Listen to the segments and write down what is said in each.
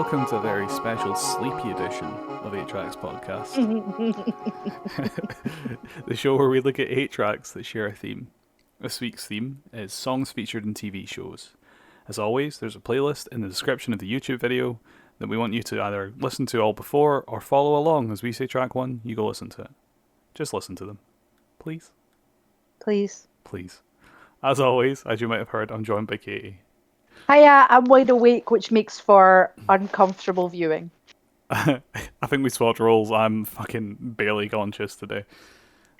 welcome to a very special sleepy edition of 8 Tracks Podcast. The show where we look at 8 tracks that share a theme. This week's theme is songs featured in TV shows. As always, there's a playlist in the description of the YouTube video that we want you to either listen to all before or follow along. As we say track 1, you go listen to it. Just listen to them. Please. Please. Please. As always, as you might have heard, I'm joined by Katie. Hiya, I'm wide awake, which makes for uncomfortable viewing. I think we swapped roles. I'm fucking barely conscious today.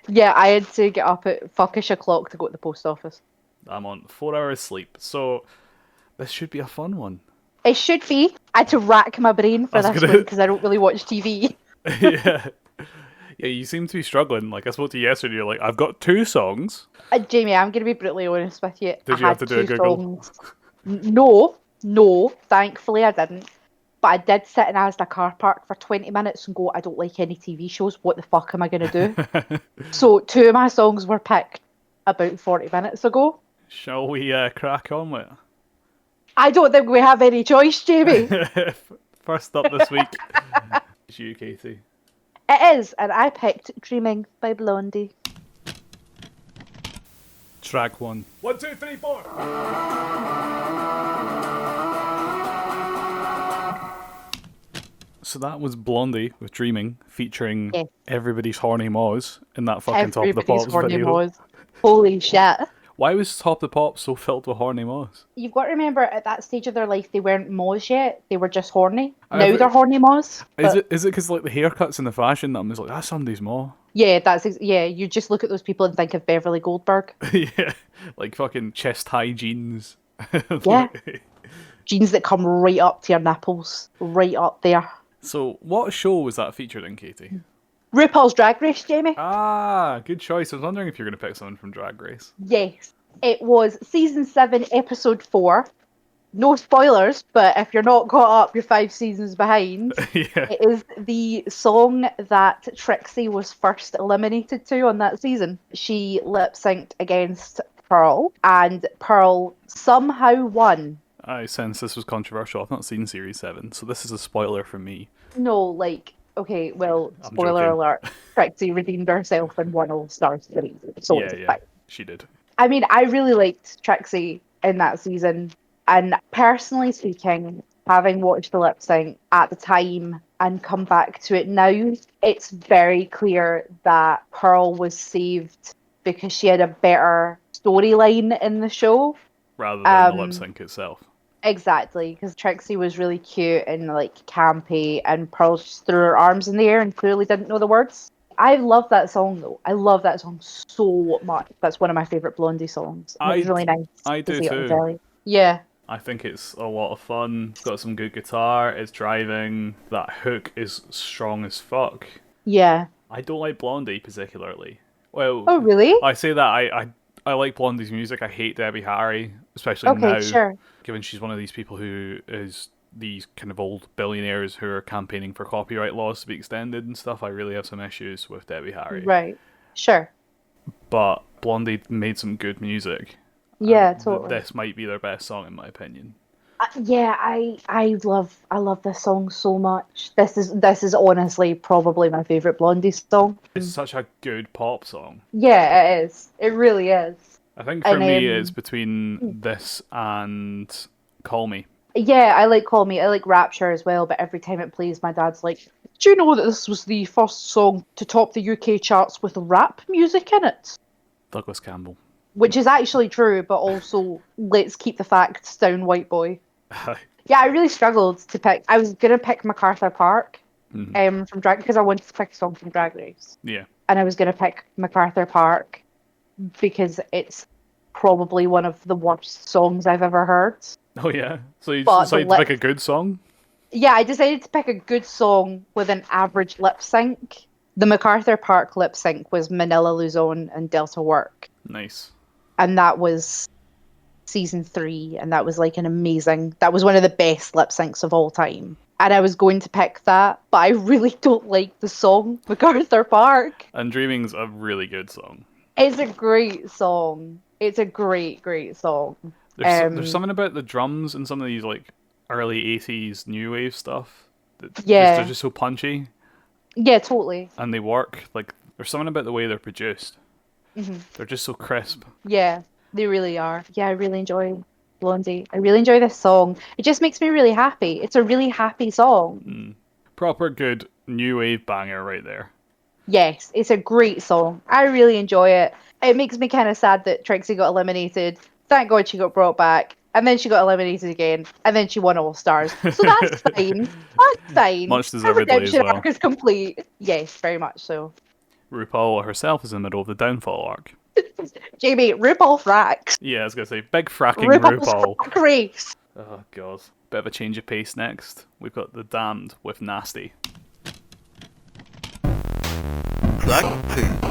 Yeah, I had to get up at fuckish o'clock to go to the post office. I'm on 4 hours sleep, so this should be a fun one. It should be. I had to rack my brain for this one because I don't really watch TV. Yeah. Yeah, you seem to be struggling. Like, I spoke to you yesterday, you're like, I've got 2 songs. Jamie, I'm going to be brutally honest with you. Did you have to do a Google? No, thankfully I didn't. But I did sit in Asda car park for 20 minutes and go, I don't like any TV shows. What the fuck am I going to do? So 2 of my songs were picked about 40 minutes ago. Shall we crack on with it? I don't think we have any choice, Jamie. First up this week is you, Katie. It is, and I picked Dreaming by Blondie. Track 1. 1, 2, 3, 4. So that was Blondie with Dreaming, featuring Everybody's Horny Moz in that fucking Top of the Pops video. Moz. Holy shit. Why was Top of the Pops so filled with horny Moz? You've got to remember, at that stage of their life, they weren't Moz yet. They were just horny. Now they're horny Moz. Is it because like the haircuts and the fashion that I'm just like, that's somebody's Mo? Yeah, you just look at those people and think of Beverly Goldberg. Yeah, like fucking chest high jeans. Yeah. Jeans that come right up to your nipples. Right up there. So, what show was that featured in, Katie? RuPaul's Drag Race, Jamie. Ah, good choice. I was wondering if you're going to pick someone from Drag Race. Yes. It was season 7, episode 4. No spoilers, but if you're not caught up, you're 5 seasons behind. Yeah. It is the song that Trixie was first eliminated to on that season. She lip-synced against Pearl, and Pearl somehow won. I sense this was controversial. I've not seen Series 7, so this is a spoiler for me. No, okay, well, spoiler alert. Trixie redeemed herself and won All Stars 3. So it's fine. She did. I mean, I really liked Trixie in that season. And personally speaking, having watched the lip sync at the time and come back to it now, it's very clear that Pearl was saved because she had a better storyline in the show. Rather than the lip sync itself. Exactly, because Trixie was really cute and like campy, and Pearl just threw her arms in the air and clearly didn't know the words. I love that song though. I love that song so much. That's one of my favourite Blondie songs. It's really nice. I do too. Yeah. I think it's a lot of fun. It's got some good guitar. It's driving. That hook is strong as fuck. Yeah. I don't like Blondie particularly. Well, oh really? I say that I like Blondie's music. I hate Debbie Harry, especially now. Sure. Given she's one of these people who is these kind of old billionaires who are campaigning for copyright laws to be extended and stuff, I really have some issues with Debbie Harry. Right. Sure. But Blondie made some good music. Yeah, totally. This might be their best song in my opinion. Yeah, I love this song so much. This is honestly probably my favourite Blondie song. It's such a good pop song. Yeah, it is. It really is. I think for me it's between this and Call Me. Yeah, I like Call Me. I like Rapture as well, but every time it plays, my dad's like, do you know that this was the first song to top the UK charts with rap music in it? Douglas Campbell. Which is actually true, but also, let's keep the facts down, white boy. Yeah, I really struggled to pick. I was going to pick MacArthur Park from Drag, because I wanted to pick a song from Drag Race. Yeah. And I was going to pick MacArthur Park because it's probably one of the worst songs I've ever heard. Oh yeah? So you decided to pick a good song? Yeah, I decided to pick a good song with an average lip sync. The MacArthur Park lip sync was Manila Luzon and Delta Work. Nice. And that was season 3, and that was like that was one of the best lip syncs of all time. And I was going to pick that, but I really don't like the song MacArthur Park. And Dreaming's a really good song. It's a great song. It's a great song. There's something about the drums and some of these like early 80s new wave stuff. They're Yeah. just so punchy Yeah, totally. and they work. Like, there's something about the way they're produced. Hmm. They're just so crisp. Yeah, they really are. Yeah, I really enjoy Blondie. I really enjoy this song. It just makes me really happy. It's a really happy song. Proper good new wave banger right there. Yes, it's a great song. I really enjoy it. It makes me kind of sad that Trixie got eliminated. Thank God she got brought back. And then she got eliminated again. And then she won All Stars. So that's fine. That's fine. Much Her deservedly as redemption well. arc is complete. Yes, very much so. RuPaul herself is in the middle of the downfall arc. Jamie, RuPaul fracks. Yeah, I was going to say, big fracking RuPaul's RuPaul. frack race. Oh, God. Bit of a change of pace next. We've got The Damned with Nasty. Track 2.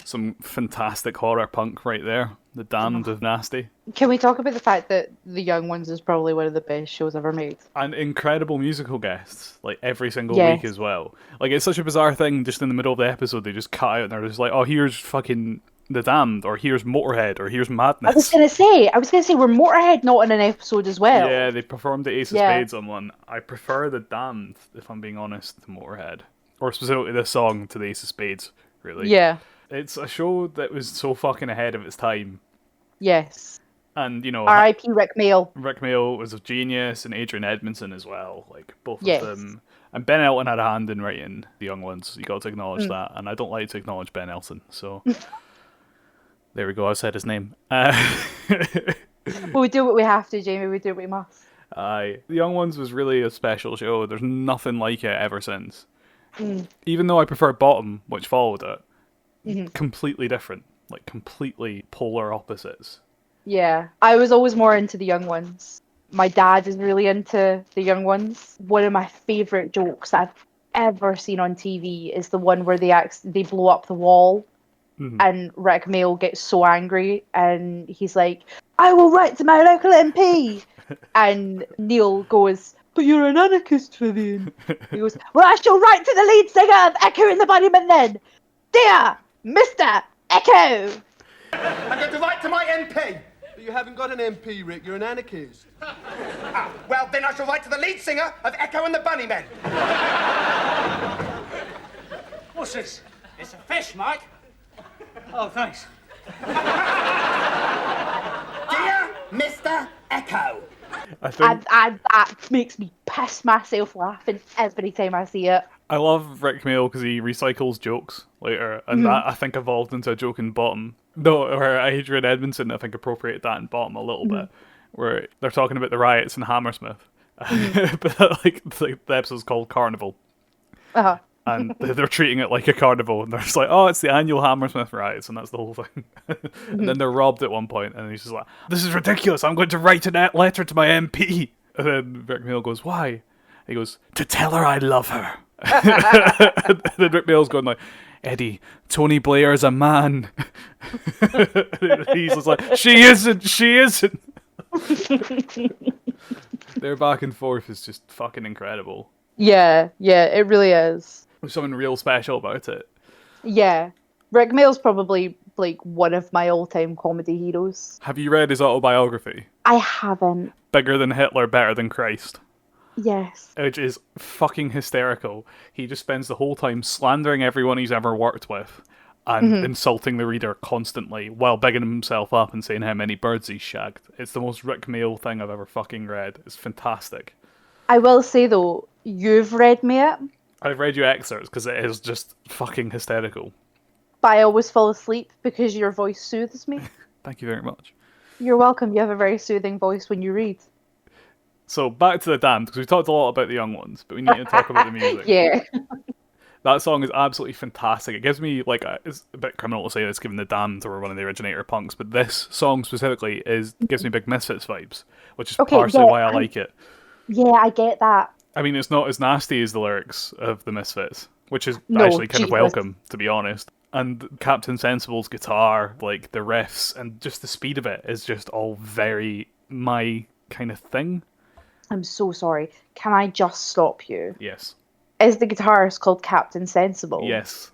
Some fantastic horror punk right there. The Damned with Nasty. Can we talk about the fact that The Young Ones is probably one of the best shows ever made? And incredible musical guests, like every single Yes. week as well. Like, it's such a bizarre thing, just in the middle of the episode, they just cut out and they're just like, oh, here's fucking The Damned, or here's Motorhead, or here's Madness. I was gonna say, were Motorhead not in an episode as well? Yeah, they performed the Ace of Yeah. Spades on one. I prefer The Damned, if I'm being honest, to Motorhead. Or specifically this song to the Ace of Spades, really. Yeah. It's a show that was so fucking ahead of its time. Yes. And, you know, R.I.P. Rick Mail. Rick Mail was a genius, and Adrian Edmondson as well. Like, both Yes. of them. And Ben Elton had a hand in writing The Young Ones. You got to acknowledge that. And I don't like to acknowledge Ben Elton, so... There we go, I said his name. We do what we have to, Jamie. We do what we must. The Young Ones was really a special show. There's nothing like it ever since. Even though I prefer Bottom, which followed it, completely different. Like, completely polar opposites. Yeah. I was always more into The Young Ones. My dad is really into The Young Ones. One of my favourite jokes I've ever seen on TV is the one where they blow up the wall. And Rick Mail gets so angry and he's like, I will write to my local MP. And Neil goes, but you're an anarchist, Vivian. He goes, well, I shall write to the lead singer of Echo and the Bunnymen then. Dear Mr. Echo. I'm going to write to my MP. But you haven't got an MP, Rick. You're an anarchist. Well, then I shall write to the lead singer of Echo and the Bunnymen. What's this? It's a fish, Mike. Oh, thanks. Dear Mr. Echo. I think And that makes me piss myself laughing every time I see it. I love Rick Mail because he recycles jokes later, and that I think evolved into a joke in Bottom. No, or Adrian Edmondson I think appropriated that in Bottom a little bit, where they're talking about the riots in Hammersmith, but like the episode's called Carnival, Uh-huh. and they're treating it like a carnival, and they're just like, oh, it's the annual Hammersmith riots, and that's the whole thing. And then they're robbed at one point, and he's just like, this is ridiculous, I'm going to write a letter to my MP. And then Rick Mail goes, why? He goes, to tell her I love her. And then Rick Mail's going like, Eddie, Tony Blair's a man. He's just like, she isn't. Their back and forth is just fucking incredible. Yeah, it really is. There's something real special about it. Yeah. Rick Mail's probably like one of my all-time comedy heroes. Have you read his autobiography? I haven't. Bigger Than Hitler, Better Than Christ. Yes. Which is fucking hysterical. He just spends the whole time slandering everyone he's ever worked with and insulting the reader constantly while bigging himself up and saying how many birds he's shagged. It's the most Rick Mail thing I've ever fucking read. It's fantastic. I will say though, you've read me it, I've read you excerpts because it is just fucking hysterical. but I always fall asleep because your voice soothes me. Thank you very much. You're welcome. You have a very soothing voice when you read. So back to The Damned, because we talked a lot about the Young Ones, but we need to talk about the music. Yeah. That song is absolutely fantastic. It gives me, like, it's a bit criminal to say this given The Damned were one of the originator punks, but this song specifically gives me big Misfits vibes, which is Okay, partially yeah, why I like it. Yeah, I get that. I mean, it's not as nasty as the lyrics of the Misfits, which is No, actually kind of Jesus. welcome, to be honest. And Captain Sensible's guitar, like, the riffs, and just the speed of it is just all very my kind of thing. I'm so sorry. Can I just stop you? Yes. Is the guitarist called Captain Sensible? Yes.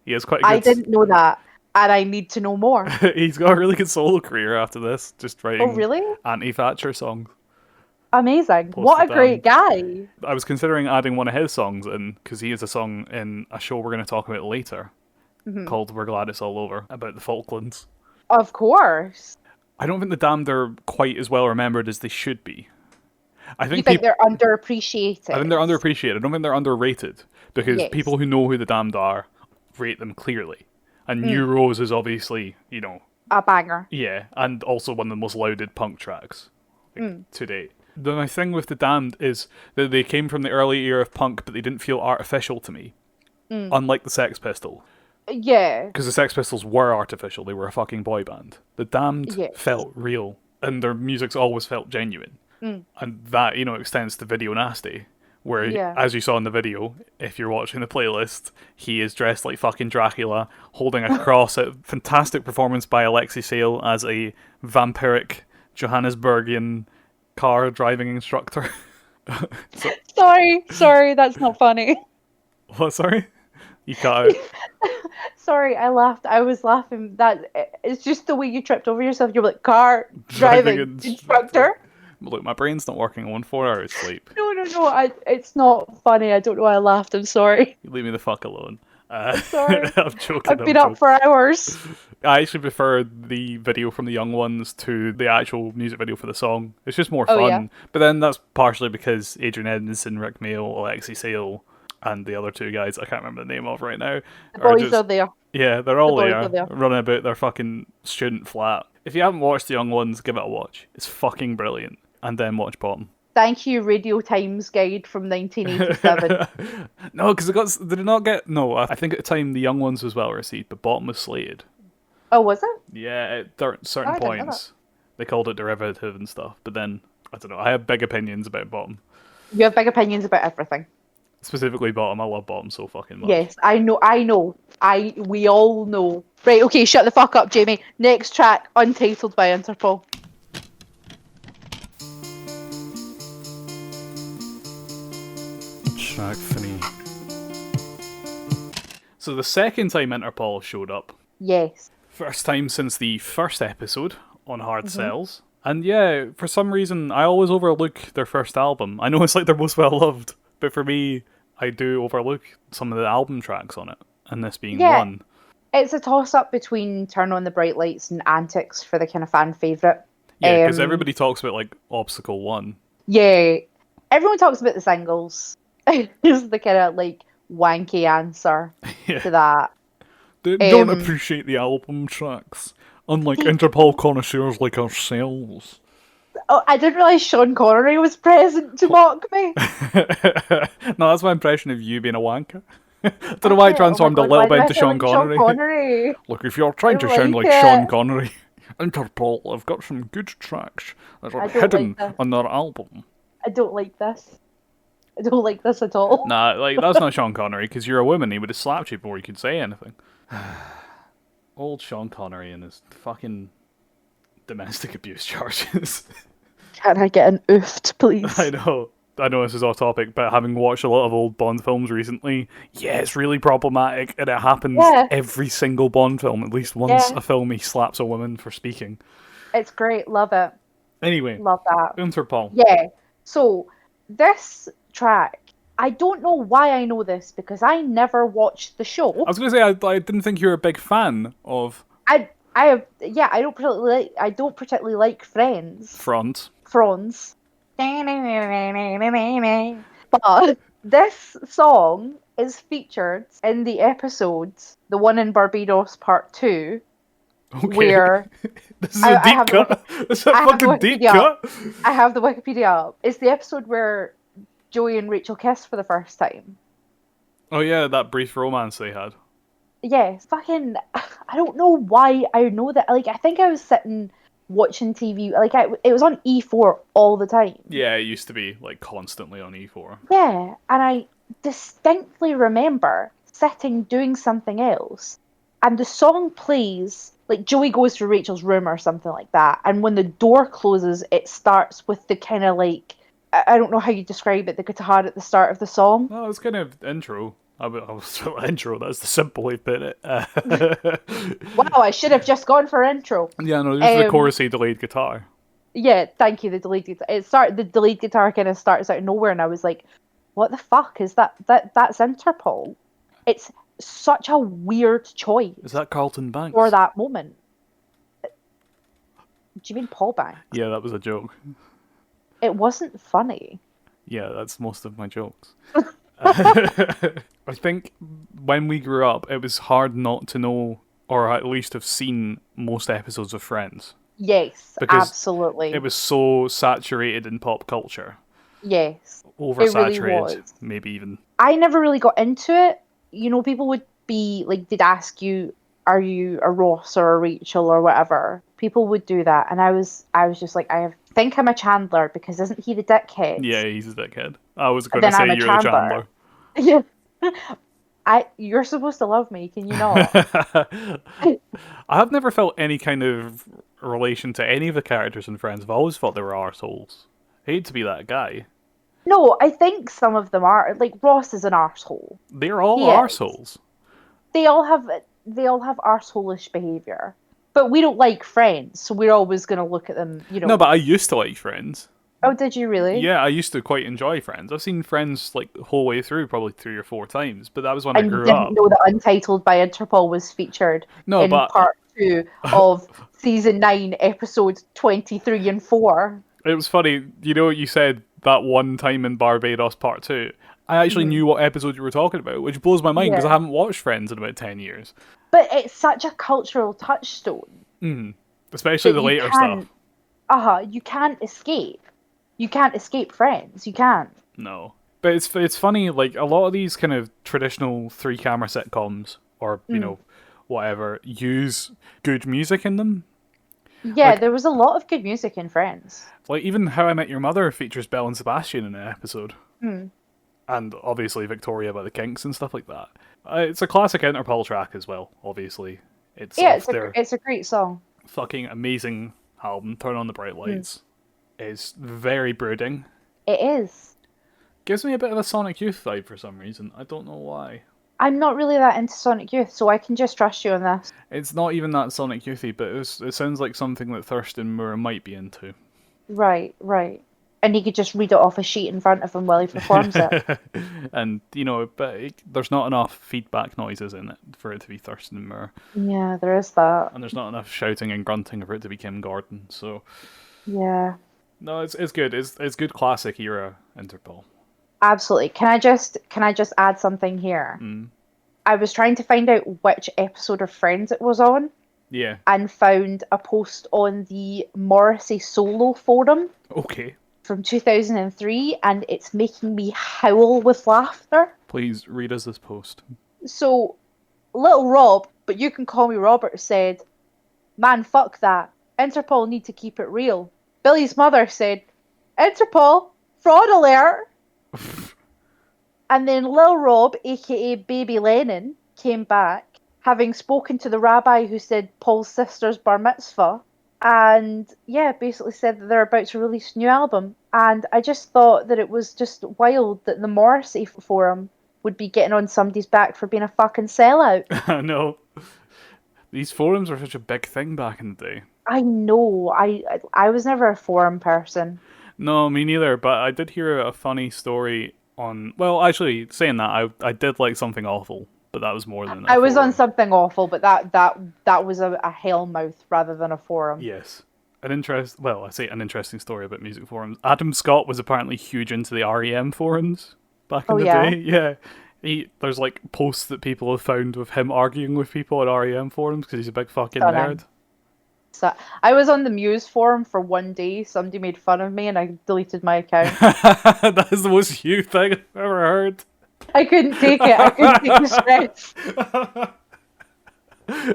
He has quite a good... I didn't know that. and I need to know more. He's got a really good solo career after this, just Oh, writing really? anti-Thatcher songs. Amazing. Post What the a great guy. I was considering adding one of his songs in, because he has a song in a show we're going to talk about later, called We're Glad It's All Over, about the Falklands. Of course. I don't think the Damned are quite as well remembered as they should be. I You think think they're underappreciated? I think they're underappreciated. I don't think they're underrated, because Yes. people who know who the Damned are rate them clearly. And New Rose is obviously, you know, A banger. yeah, and also one of the most lauded punk tracks to date. My thing with the Damned is that they came from the early era of punk, but they didn't feel artificial to me. Unlike the Sex Pistols. Yeah. Because the Sex Pistols were artificial. They were a fucking boy band. The Damned Yes. felt real, and their music's always felt genuine. And that, you know, extends to Video Nasty, where, Yeah. as you saw in the video, if you're watching the playlist, he is dressed like fucking Dracula, holding a cross. A fantastic performance by Alexei Sayle as a vampiric Johannesburgian car driving instructor. Sorry, that's not funny. What, sorry? You cut out. Sorry, I laughed. I was laughing. It's just the way you tripped over yourself. You're like, car driving instructor. Look, my brain's not working. I want 4 hours sleep. No. It's not funny. I don't know why I laughed. I'm sorry. You leave me the fuck alone. Sorry. I'm joking. I've been up for hours. I actually prefer the video from the Young Ones to the actual music video for the song. It's just more Oh, fun. yeah. But then that's partially because Adrian Edmondson, Rick Mail, Alexei Sayle, and the other two guys I can't remember the name of right now. The boys are there. Yeah, they're all The boys there, are there. running about their fucking student flat. If you haven't watched the Young Ones, give it a watch. It's fucking brilliant. And then watch Bottom. Thank you, Radio Times Guide from 1987. No, because did it not get? No, I think at the time the Young Ones was well received, but Bottom was slated. Oh, was it? Yeah, at certain I didn't know points they called it derivative and stuff. But then I don't know. I have big opinions about Bottom, You have big opinions about everything. specifically Bottom. I love Bottom so fucking much. Yes, I know. We all know. Right, okay, shut the fuck up, Jamie. Next track, Untitled by Interpol. Track 3. So the second time Interpol showed up, Yes. first time since the first episode on Hard Cells. And yeah, for some reason, I always overlook their first album. I know it's like their most well-loved, but for me, I do overlook some of the album tracks on it, and this being one. It's a toss-up between Turn on the Bright Lights and Antics for the kind of fan favourite. Yeah, because everybody talks about, like, Obstacle 1. Yeah. Everyone talks about the singles. It's the kind of, like, wanky answer to that. They don't appreciate the album tracks, unlike Interpol connoisseurs like ourselves. Oh, I didn't realise Sean Connery was present to mock me. No, that's my impression of you being a wanker. I don't know why I transformed a little bit into Sean Connery. Look, if you're trying to sound like Sean Connery, Interpol have got some good tracks that are hidden on their album. I don't like this. I don't like this at all. Nah, like, that's not Sean Connery, because you're a woman. He would have slapped you before you could say anything. Old Sean Connery and his fucking domestic abuse charges. Can I get an oofed, please? I know this is off topic, but having watched a lot of old Bond films recently, yeah, it's really problematic, and it happens every single Bond film. At least once a film he slaps a woman for speaking. It's great, love it. Anyway, Love that. Interpol. Yeah, so this track, I don't know why I know this, because I never watched the show. I was going to say, I didn't think you were a big fan of... I don't particularly like Friends. Front. Franz. But this song is featured in the episode, the one in Barbados Part 2, where... This is a deep cut. This is a fucking deep cut. I have the Wikipedia up. It's the episode where Joey and Rachel kiss for the first time. Oh yeah, that brief romance they had. Yes, fucking... I don't know why I know that. Like, I think I was sitting watching TV. Like, it was on E4 all the time. Yeah, it used to be, like, constantly on E4. Yeah, and I distinctly remember sitting doing something else, and the song plays, like, Joey goes to Rachel's room or something like that, and when the door closes, it starts with the kind of, like, I don't know how you describe it, the guitar at the start of the song. Well, it's kind of intro. I was the intro. That's the simple way of putting it. Wow, I should have just gone for intro. Yeah, no, this is the chorusy delayed guitar. Yeah, thank you. The delayed guitar. The delayed guitar kind of starts out of nowhere, and I was like, "What the fuck is that? That's Interpol." It's such a weird choice. Is that Carlton Banks? For that moment? Do you mean Paul Banks? Yeah, that was a joke. It wasn't funny. Yeah, that's most of my jokes. I think when we grew up, it was hard not to know, or at least have seen, most episodes of Friends. Yes, Because absolutely. It was so saturated in pop culture. Yes. Oversaturated, it really was. maybe even. I never really got into it. You know, people would be like, they'd ask you, are you a Ross or a Rachel or whatever? People would do that. And I was just like, think I'm a Chandler, because isn't he the dickhead? Yeah, he's a dickhead. I was going to say you're the Chandler. Yeah. You're supposed to love me, can you not? I have never felt any kind of relation to any of the characters in Friends. I've always thought they were arseholes. I hate to be that guy. No, I think some of them are. Like, Ross is an arsehole. They're all arseholes. They all have arseholish behaviour. But we don't like Friends, so we're always going to look at them, you know. No, but I used to like Friends. Oh, did you really? Yeah, I used to quite enjoy Friends. I've seen Friends like the whole way through, probably 3 or 4 times, but that was when I grew up. And you didn't know that Untitled by Interpol was featured in part 2 of season 9, episodes 23 and 4. It was funny, you know, you said that one time in Barbados part 2. I actually knew what episode you were talking about, which blows my mind because I haven't watched Friends in about 10 years. But it's such a cultural touchstone. Especially the later stuff. You can't escape. You can't escape Friends. You can't. No. But it's funny, like, a lot of these kind of traditional 3-camera sitcoms, or, you know, whatever, use good music in them. Yeah, like, there was a lot of good music in Friends. Like, even How I Met Your Mother features Belle and Sebastian in an episode. And obviously Victoria by the Kinks and stuff like that. It's a classic Interpol track as well, obviously. It's a great song. Fucking amazing album, Turn on the Bright Lights. It's very brooding. It is. Gives me a bit of a Sonic Youth vibe for some reason. I don't know why. I'm not really that into Sonic Youth, so I can just trust you on this. It's not even that Sonic Youthy, but it sounds like something that Thurston Moore might be into. Right. And he could just read it off a sheet in front of him while he performs it. And, you know, but there's not enough feedback noises in it for it to be Thurston Moore. Yeah, there is that. And there's not enough shouting and grunting for it to be Kim Gordon, so... Yeah. No, it's good. It's good classic era Interpol. Absolutely. Can I just add something here? I was trying to find out which episode of Friends it was on. Yeah. And found a post on the Morrissey Solo forum. Okay. From 2003, and it's making me howl with laughter. Please read us this post. So, little Rob, but you can call me Robert, said, "Man, fuck that. Interpol need to keep it real." Billy's mother said, "Interpol, fraud alert." And then Lil Rob, aka Baby Lennon, came back, having spoken to the rabbi who said Paul's sister's bar mitzvah, and basically said that they're about to release a new album. And I just thought that it was just wild that the Morrissey forum would be getting on somebody's back for being a fucking sellout. I know. These forums were such a big thing back in the day. I know. I was never a forum person. No, me neither, but I did hear a funny story on... Well, actually, saying that, I did like Something Awful, but that was more than I was on Something Awful, but that was a hellmouth rather than a forum. Yes. I say an interesting story about music forums. Adam Scott was apparently huge into the REM forums back in the day. Yeah. There's like posts that people have found with him arguing with people at REM forums because he's a big fucking nerd. So I was on the Muse forum for one day. Somebody made fun of me and I deleted my account. That is the most you thing I've ever heard. I couldn't take it. I couldn't take the stress.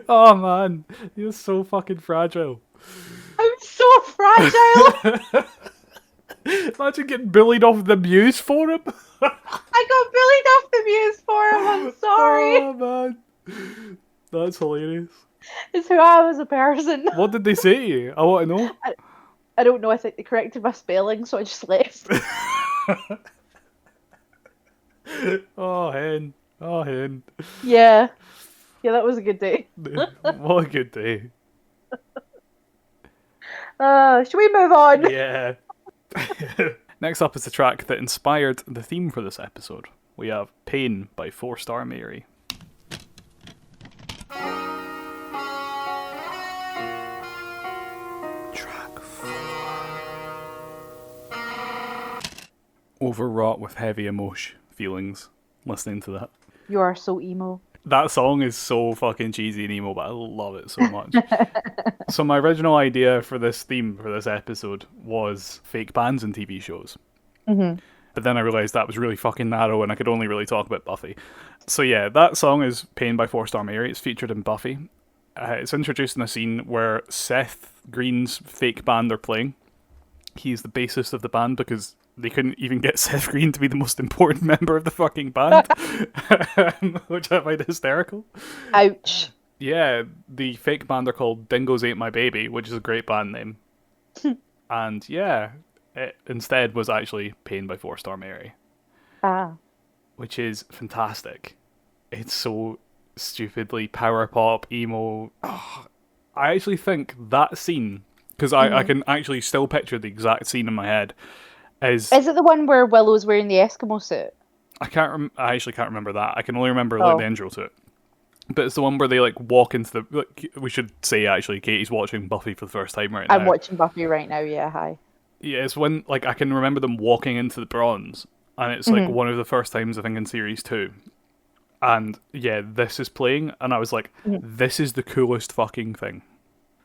Oh man, you're so fucking fragile. I'm so fragile. Imagine getting bullied off the Muse forum. I got bullied off the Muse forum. I'm sorry. Oh man, that's hilarious. It's who I was as a person. What did they say to you? I want to know. I don't know. I think they corrected my spelling, so I just left. Oh, hen. Oh, hen. Yeah. Yeah, that was a good day. What a good day. Should we move on? Yeah. Next up is the track that inspired the theme for this episode. We have Pain by 4-Star Mary. Track 4. Overwrought with heavy emotion feelings listening to that. You are so emo. That song is so fucking cheesy and emo, but I love it so much. So my original idea for this theme for this episode was fake bands and TV shows. Mm-hmm. But then I realised that was really fucking narrow and I could only really talk about Buffy. So yeah, that song is Pain by 4-Star Mary. It's featured in Buffy. It's introduced in a scene where Seth Green's fake band are playing. He's the bassist of the band because they couldn't even get Seth Green to be the most important member of the fucking band, which I find hysterical. Ouch. Yeah, the fake band are called Dingoes Ate My Baby, which is a great band name. And yeah, it instead was actually Pain by 4-Star Mary, which is fantastic. It's so stupidly power pop, emo. Oh, I actually think that scene, because I can actually still picture the exact scene in my head, is it the one where Willow's wearing the Eskimo suit? I actually can't remember that. I can only remember like the intro to it. But it's the one where they like walk into the. Like, we should say actually, Katie's watching Buffy for the first time right now. I'm watching Buffy right now. Yeah, hi. Yeah, it's when like I can remember them walking into the bronze, and it's like one of the first times I think in series 2. And yeah, this is playing, and I was like, this is the coolest fucking thing.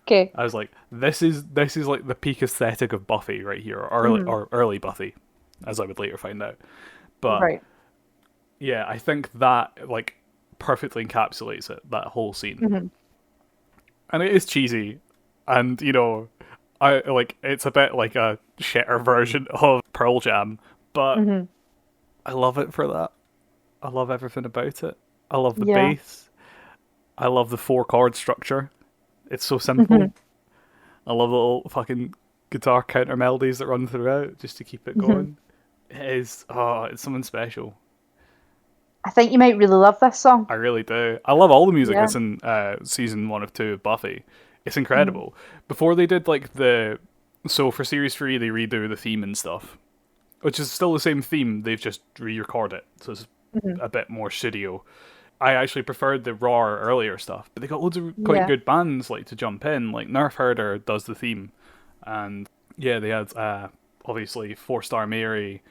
Okay. I was like, this is like the peak aesthetic of Buffy right here, or early Buffy, as I would later find out. But Right. yeah, I think that like perfectly encapsulates it, that whole scene. And it is cheesy, and you know, I like it's a bit like a shitter version of Pearl Jam, but I love it for that. I love everything about it. I love the bass. I love the 4-chord structure. It's so simple. I love the little fucking guitar counter melodies that run throughout just to keep it going. It is, it's something special. I think you might really love this song. I really do. I love all the music Yeah. that's in season 1 of 2 of Buffy. It's incredible. Before they did like so for series 3 they redo the theme and stuff, which is still the same theme. They've just re-recorded it, so it's a bit more studio. I actually preferred the raw earlier stuff, but they got loads of quite good bands like to jump in. Like Nerf Herder does the theme, and yeah, they had obviously 4-Star Mary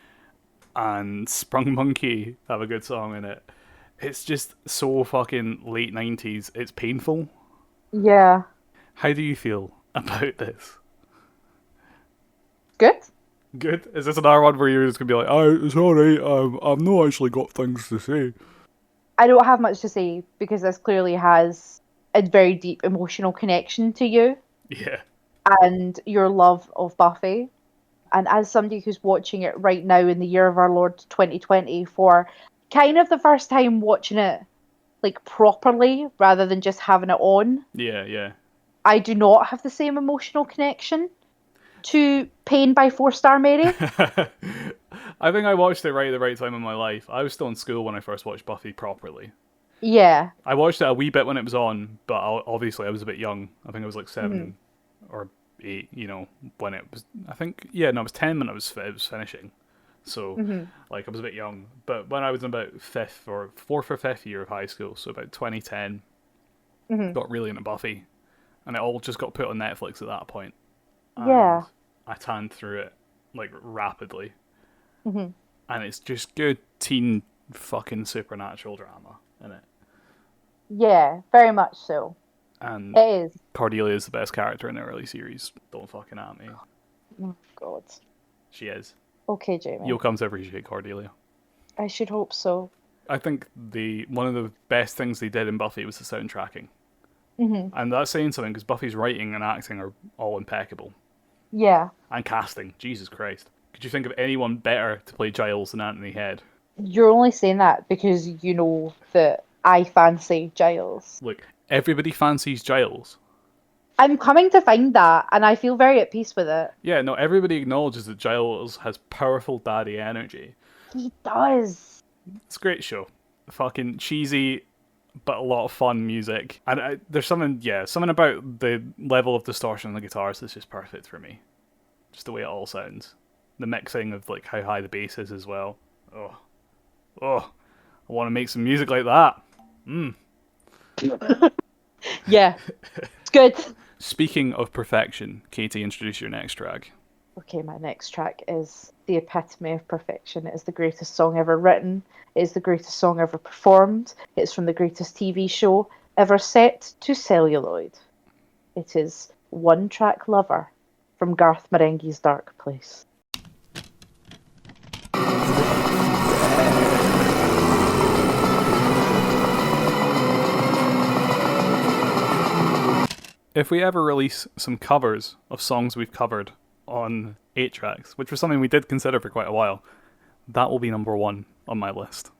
and Sprung Monkey have a good song in it. It's just so fucking late 90s. It's painful. Yeah. How do you feel about this? Good. Good? Is this another one where you're just gonna be like, oh, it's alright, I've not actually got things to say? I don't have much to say because this clearly has a very deep emotional connection to you Yeah. and your love of Buffy. And as somebody who's watching it right now in the year of our Lord 2020 for kind of the first time watching it like properly rather than just having it on, Yeah. I do not have the same emotional connection to Pain by 4-Star Mary. I think I watched it right at the right time in my life. I was still in school when I first watched Buffy properly. Yeah. I watched it a wee bit when it was on, but obviously I was a bit young. I think I was like 7 or 8, you know, when it was. I think, yeah, no, it was 10 when it was finishing. So, like, I was a bit young. But when I was in about 4th or 5th year of high school, so about 2010, got really into Buffy. And it all just got put on Netflix at that point. Yeah. I tanned through it, like, rapidly. And it's just good teen fucking supernatural drama, isn't it? Yeah, very much so. And It is. Cordelia is the best character in the early series. Don't fucking at me. Oh, God. She is. Okay, Jamie. You'll come to appreciate Cordelia. I should hope so. I think one of the best things they did in Buffy was the soundtracking. And that's saying something because Buffy's writing and acting are all impeccable. Yeah. And casting, Jesus Christ. Could you think of anyone better to play Giles than Anthony Head? You're only saying that because you know that I fancy Giles. Look, everybody fancies Giles. I'm coming to find that, and I feel very at peace with it. Yeah, no, everybody acknowledges that Giles has powerful daddy energy. He does. It's a great show. fucking cheesy but a lot of fun music. And there's something about the level of distortion on the guitars that's just perfect for me. Just the way it all sounds. The mixing of like how high the bass is as well. Oh, I want to make some music like that. Yeah, it's good. Speaking of perfection, Katie, introduce your next track. Okay, my next track is the epitome of perfection. It is the greatest song ever written. It is the greatest song ever performed. It's from the greatest TV show ever set to celluloid. It is One Track Lover from Garth Marenghi's Dark Place. If we ever release some covers of songs we've covered on 8 tracks, which was something we did consider for quite a while, that will be number 1 on my list.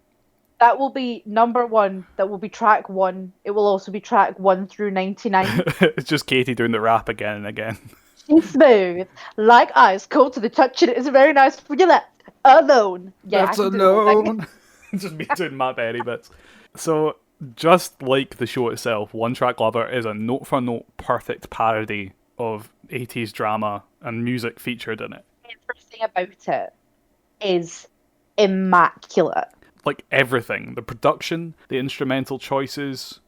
That will be number 1. That will be track 1. It will also be track 1 through 99. It's just Katie doing the rap again and again. She's smooth, like ice, cold to the touch, and it is very nice for you left alone. Yeah, That's I can do the whole thing. alone. Just me doing Matt Berry bits. So, just like the show itself, One Track Lover is a note-for-note perfect parody of 80s drama and music featured in it. Everything about it is immaculate. Like everything. The production, the instrumental choices,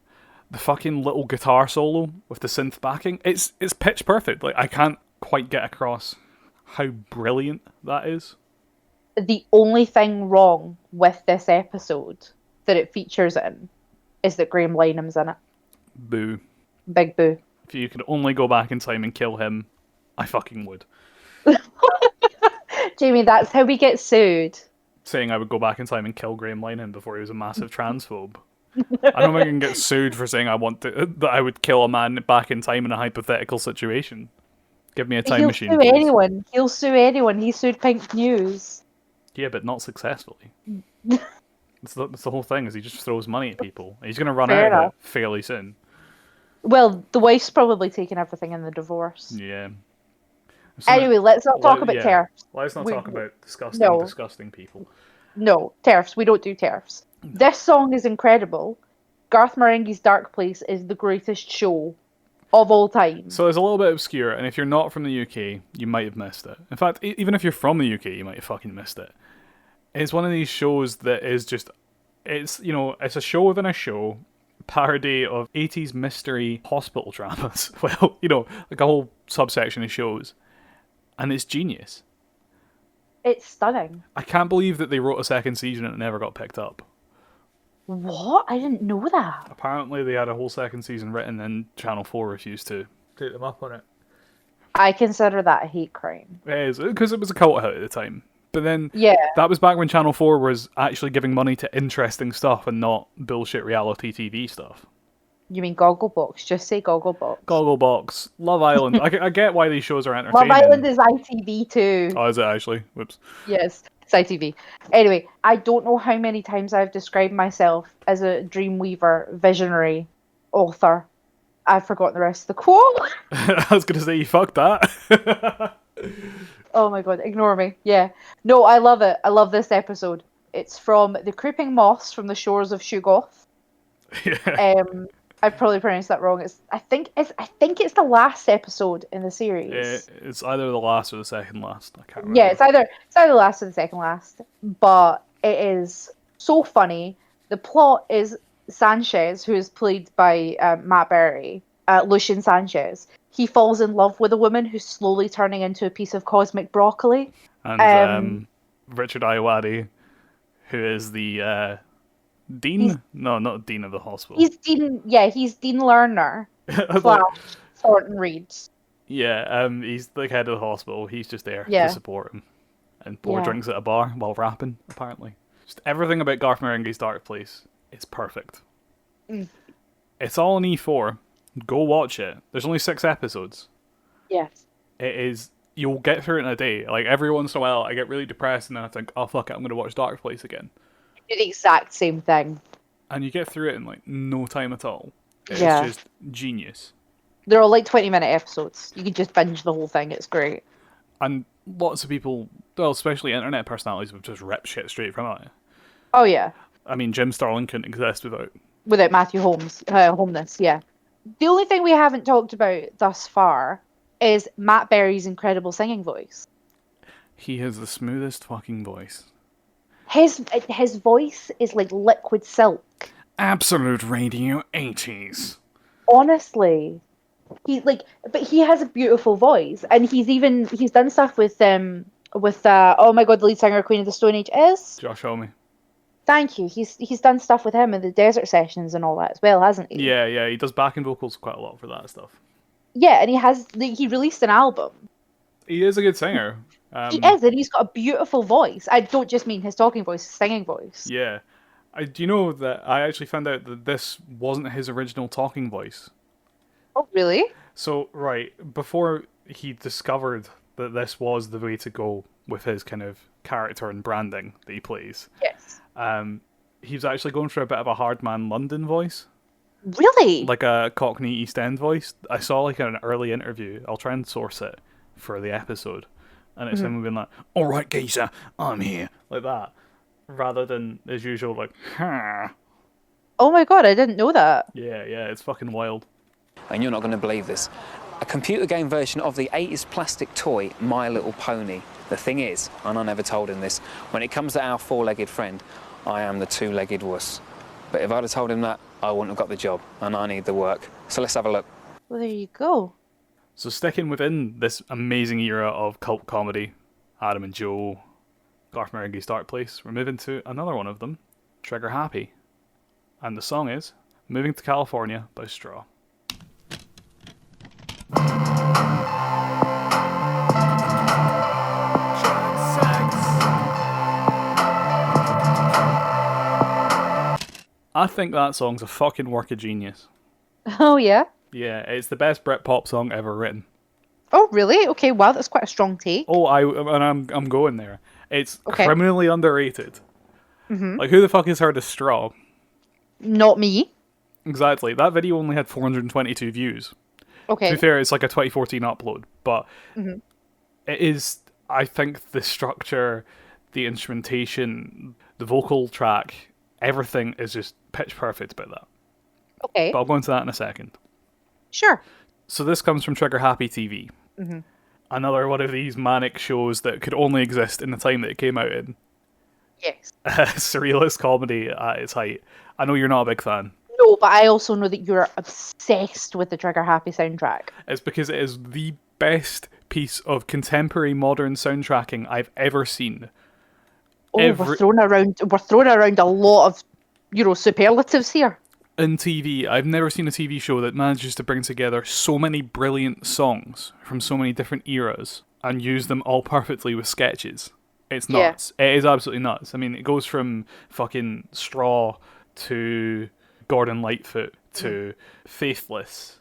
the fucking little guitar solo with the synth backing. It's pitch perfect. Like I can't quite get across how brilliant that is. The only thing wrong with this episode that it features in is that Graham Lineham's in it. Boo. Big boo. If you could only go back in time and kill him, I fucking would. Jamie, that's how we get sued. Saying I would go back in time and kill Graham Linehan before he was a massive transphobe. I don't think I can get sued for saying that I would kill a man back in time in a hypothetical situation. Give me a time machine, He'll sue please. anyone. He'll sue anyone. He sued Pink News. Yeah, but not successfully. That's the whole thing, is he just throws money at people. He's going to run Fair out of enough. it fairly soon. Well, the wife's probably taken everything in the divorce. Yeah. Anyway, let's not talk about TERFs. Let's not talk about No. disgusting people. No, TERFs. We don't do TERFs. This song is incredible. Garth Marenghi's Dark Place is the greatest show of all time. So it's a little bit obscure, and if you're not from the UK, you might have missed it. In fact, even if you're from the UK, you might have fucking missed it. It's one of these shows that is just... It's a show within a show, parody of 80s mystery hospital dramas. Well, like a whole subsection of shows. And it's genius. It's stunning. I can't believe that they wrote a second season and it never got picked up. What? I didn't know that. Apparently they had a whole second season written and Channel 4 refused to take them up on it. I consider that a hate crime. It is, because it was a cult hit at the time. But then, Yeah. that was back when Channel 4 was actually giving money to interesting stuff and not bullshit reality TV stuff. You mean Gogglebox? Just say Gogglebox. Gogglebox, Love Island. I get why these shows are entertaining. Love Island is ITV too. Oh, is it actually? Whoops. Yes, it's ITV. Anyway, I don't know how many times I've described myself as a dreamweaver, visionary, author. I've forgotten the rest of the quote. I was going to say, you fucked that. Oh my god, ignore me. Yeah. No, I love it. I love this episode. It's from The Creeping Moths from the Shores of Shuggoth. Yeah. I've probably pronounced that wrong. I think it's the last episode in the series. It's either the last or the second last. I can't remember. Yeah, it's either the last or the second last. But it is so funny. The plot is Sanchez, who is played by Matt Berry, Lucian Sanchez. He falls in love with a woman who's slowly turning into a piece of cosmic broccoli. And Richard Ayoade, who is the dean? No, not dean of the hospital. He's Dean. Yeah, he's Dean Lerner. / Thornton Reed. Yeah, he's the head of the hospital. He's just there Yeah. to support him and pour Yeah. drinks at a bar while rapping. Apparently, just everything about Garth Marenghi's Dark Place is perfect. It's all on E4. Go watch it. There's only 6 episodes. Yes. It is. You'll get through it in a day. Like every once in a while, I get really depressed and then I think, oh fuck it, I'm gonna watch Dark Place again. Do the exact same thing. And you get through it in like no time at all. It's Yeah. just genius. They're all like 20-minute episodes. You can just binge the whole thing. It's great. And lots of people, well, especially internet personalities, have just ripped shit straight from it. Oh yeah. I mean, Jim Starlin couldn't exist without Matthew Holness, yeah. The only thing we haven't talked about thus far is Matt Berry's incredible singing voice. He has the smoothest fucking voice. His voice is like liquid silk. Absolute Radio 80s. Honestly, but he has a beautiful voice, and he's done stuff with oh my god, the lead singer of Queen of the Stone Age is Josh Homme. Thank you. He's done stuff with him in the Desert Sessions and all that as well, hasn't he? Yeah, he does backing vocals quite a lot for that stuff. Yeah, and he released an album. He is a good singer. He is, and he's got a beautiful voice. I don't just mean his talking voice, his singing voice. Yeah. Do you know that I actually found out that this wasn't his original talking voice? Oh, really? So, right, before he discovered that this was the way to go with his kind of character and branding that he plays, Yes. he was actually going for a bit of a hard man London voice. Really? Like a Cockney East End voice. I saw like an early interview. I'll try and source it for the episode. And it's him being like, alright geezer, I'm here. Like that. Rather than his usual like, ha. Oh my god, I didn't know that. Yeah, it's fucking wild. And you're not going to believe this. A computer game version of the 80s plastic toy, My Little Pony. The thing is, and I never told him this, when it comes to our four-legged friend, I am the two-legged wuss. But if I'd have told him that, I wouldn't have got the job, and I need the work. So let's have a look. Well, there you go. So sticking within this amazing era of cult comedy, Adam and Joe, Garth Marenghi's Dark Place, we're moving to another one of them, Trigger Happy. And the song is Moving to California by Straw. I think that song's a fucking work of genius. Oh, yeah? Yeah, it's the best Britpop song ever written. Oh, really? Okay, wow, that's quite a strong take. Oh, I'm going there. It's Okay. criminally underrated. Like, who the fuck has heard of Straw? Not me. Exactly. That video only had 422 views. Okay. To be fair, it's like a 2014 upload, but it is, I think, the structure, the instrumentation, the vocal track, everything is just pitch perfect about that. Okay. But I'll go into that in a second. Sure. So this comes from Trigger Happy TV. Another one of these manic shows that could only exist in the time that it came out in. Yes. Surrealist comedy at its height. I know you're not a big fan. No, but I also know that you're obsessed with the Trigger Happy soundtrack. It's because it is the best piece of contemporary modern soundtracking I've ever seen. Oh, we're throwing around a lot of, superlatives here. In TV, I've never seen a TV show that manages to bring together so many brilliant songs from so many different eras and use them all perfectly with sketches. It's nuts. Yeah. It is absolutely nuts. I mean, it goes from fucking Straw to Gordon Lightfoot to Faithless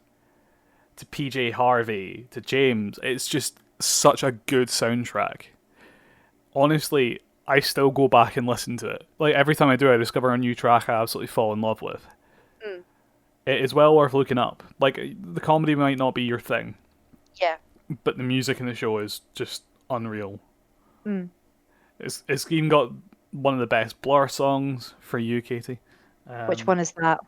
to PJ Harvey to James. It's just such a good soundtrack. Honestly, I still go back and listen to it. Like, every time I do, I discover a new track I absolutely fall in love with. It is well worth looking up. Like, the comedy might not be your thing. Yeah. But the music in the show is just unreal. It's even got one of the best Blur songs for you, Katie. Which one is that?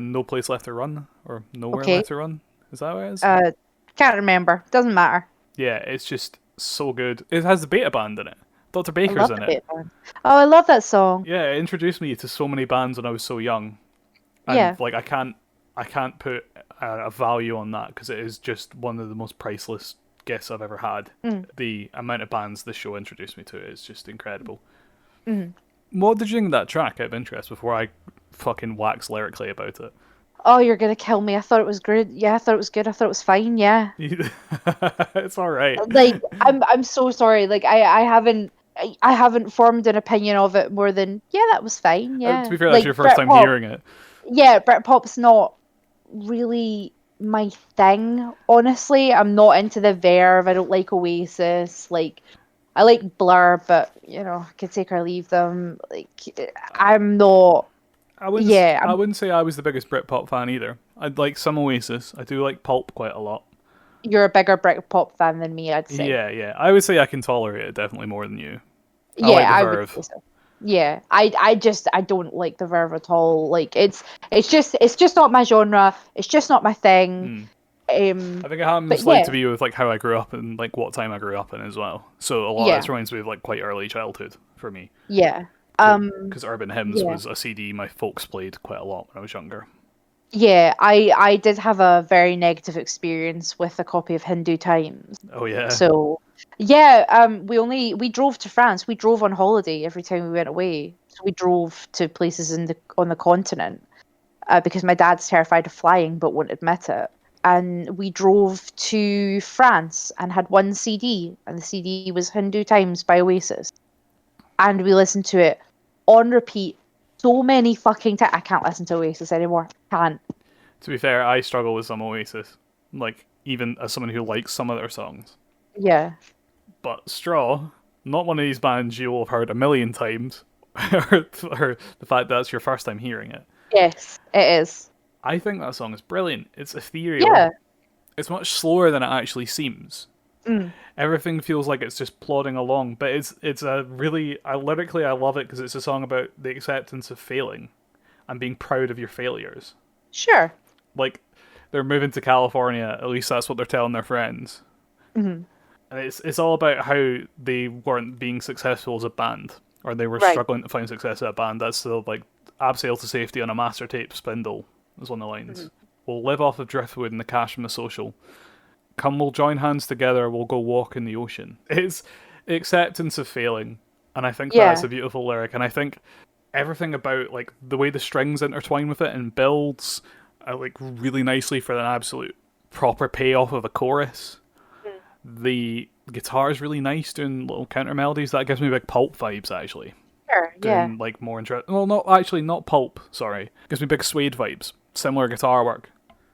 No Place Left to Run, or Nowhere Left to Run. Is that what it is? Can't remember. Doesn't matter. Yeah, it's just so good. It has the Beta Band in it. Dr. Baker's in it. Oh, I love that song. Yeah, it introduced me to so many bands when I was so young. And yeah. Like, I can't put a value on that because it is just one of the most priceless gifts I've ever had. The amount of bands this show introduced me to is just incredible. What did you think of that track, out of interest, before I fucking wax lyrically about it? Oh, you're gonna kill me. I thought it was good. Yeah, I thought it was good. I thought it was fine. Yeah. It's all right. Like, I'm so sorry. Like, I haven't formed an opinion of it more than, yeah, that was fine. Yeah. To be fair, that's your first time hearing it. Yeah, Britpop's not really my thing, honestly. I'm not into the Verve. I don't like Oasis. Like, I like Blur, but, I could take or leave them. Like, I'm not... I wouldn't say I was the biggest Britpop fan either. I'd like some Oasis. I do like Pulp quite a lot. You're a bigger Britpop fan than me, I'd say. Yeah. I would say I can tolerate it definitely more than you. I would say so. Yeah, I don't like the Verve at all. Like it's just not my genre. It's just not my thing. I think it happens But like yeah. to me with like how I grew up and like what time I grew up in as well. So a lot Yeah. of it reminds me of like quite early childhood for me. Yeah. Because Urban Hymns yeah. was a CD my folks played quite a lot when I was younger. Yeah, I did have a very negative experience with a copy of Hindu Times. Oh yeah. So yeah, we drove to France. We drove on holiday every time we went away. So we drove to places on the continent because my dad's terrified of flying but won't admit it. And we drove to France and had one CD, and the CD was Hindu Times by Oasis. And we listened to it on repeat so many fucking times. I can't listen to Oasis anymore. Can't. To be fair, I struggle with some Oasis, like even as someone who likes some of their songs. Yeah. But Straw, not one of these bands you'll have heard a million times, or the fact that it's your first time hearing it. Yes, it is. I think that song is brilliant. It's ethereal. Yeah. It's much slower than it actually seems. Mm. Everything feels like it's just plodding along, but it's a really lyrically I love it because it's a song about the acceptance of failing and being proud of your failures. Sure. Like they're moving to California, at least that's what they're telling their friends. Mm-hmm. And it's all about how they weren't being successful as a band, or they were Right. struggling to find success as a band. That's the like abseil to safety on a master tape spindle is one of the lines. We'll live off of driftwood and the cash from the social. Come, we'll join hands together, we'll go walk in the ocean. It's acceptance of failing, and I think that's a beautiful lyric, and I think everything about like the way the strings intertwine with it and builds like really nicely for an absolute proper payoff of a chorus. The guitar is really nice doing little counter melodies. That gives me big Pulp vibes actually. Sure. Yeah. Doing like more interesting. Well, not Pulp. Sorry, gives me big Suede vibes. Similar guitar work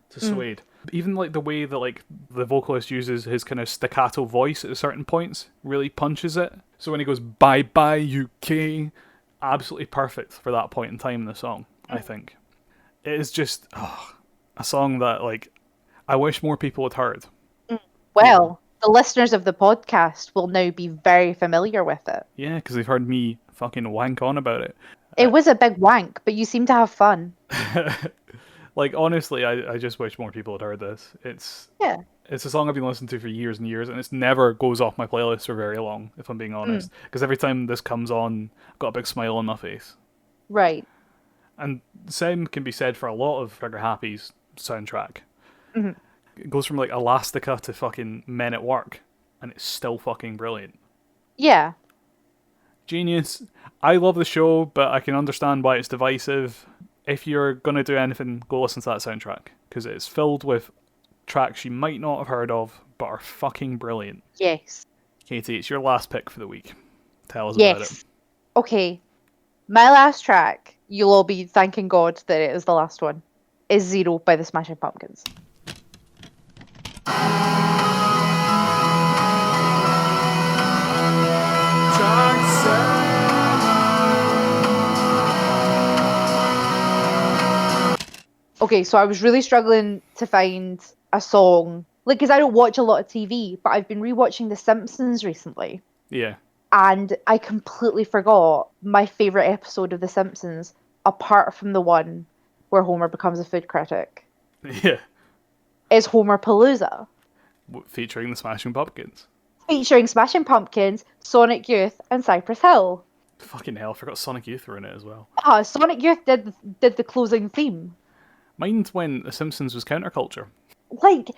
to Suede. Even like the way that like the vocalist uses his kind of staccato voice at certain points really punches it. So when he goes bye bye UK, absolutely perfect for that point in time in the song. I think it is just a song that like I wish more people had heard. Well, the listeners of the podcast will now be very familiar with it. Yeah, because they've heard me fucking wank on about it. It was a big wank, but you seem to have fun. Like honestly, I just wish more people had heard this. It's a song I've been listening to for years and years, and it's never goes off my playlist for very long, if I'm being honest. Because every time this comes on, I've got a big smile on my face. Right. And the same can be said for a lot of Trigger Happy's soundtrack. It goes from like Elastica to fucking Men at Work, and it's still fucking brilliant. Yeah. Genius. I love the show, but I can understand why it's divisive. If you're gonna do anything, go listen to that soundtrack, because it's filled with tracks you might not have heard of, but are fucking brilliant. Yes. Katie, it's your last pick for the week. Tell us about it. Okay. My last track, you'll all be thanking God that it is the last one, is Zero by the Smashing Pumpkins. Okay, so I was really struggling to find a song, like, because I don't watch a lot of TV, but I've been rewatching The Simpsons recently, Yeah. and I completely forgot my favorite episode of The Simpsons, apart from the one where Homer becomes a food critic, Yeah. is Homer Palooza, Featuring the Smashing Pumpkins. featuring Smashing Pumpkins, Sonic Youth, and Cypress Hill. Fucking hell, I forgot Sonic Youth were in it as well. Sonic Youth did the closing theme. Mind when The Simpsons was counterculture. Like,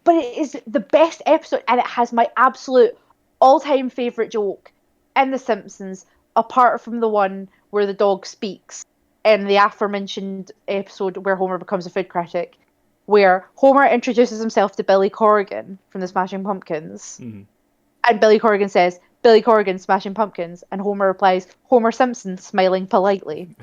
but it is the best episode, and it has my absolute all-time favorite joke in The Simpsons, apart from the one where the dog speaks in the aforementioned episode where Homer becomes a food critic, where Homer introduces himself to Billy Corrigan from the Smashing Pumpkins, and Billy Corrigan says, "Billy Corrigan, Smashing Pumpkins," and Homer replies, "Homer Simpson, smiling politely."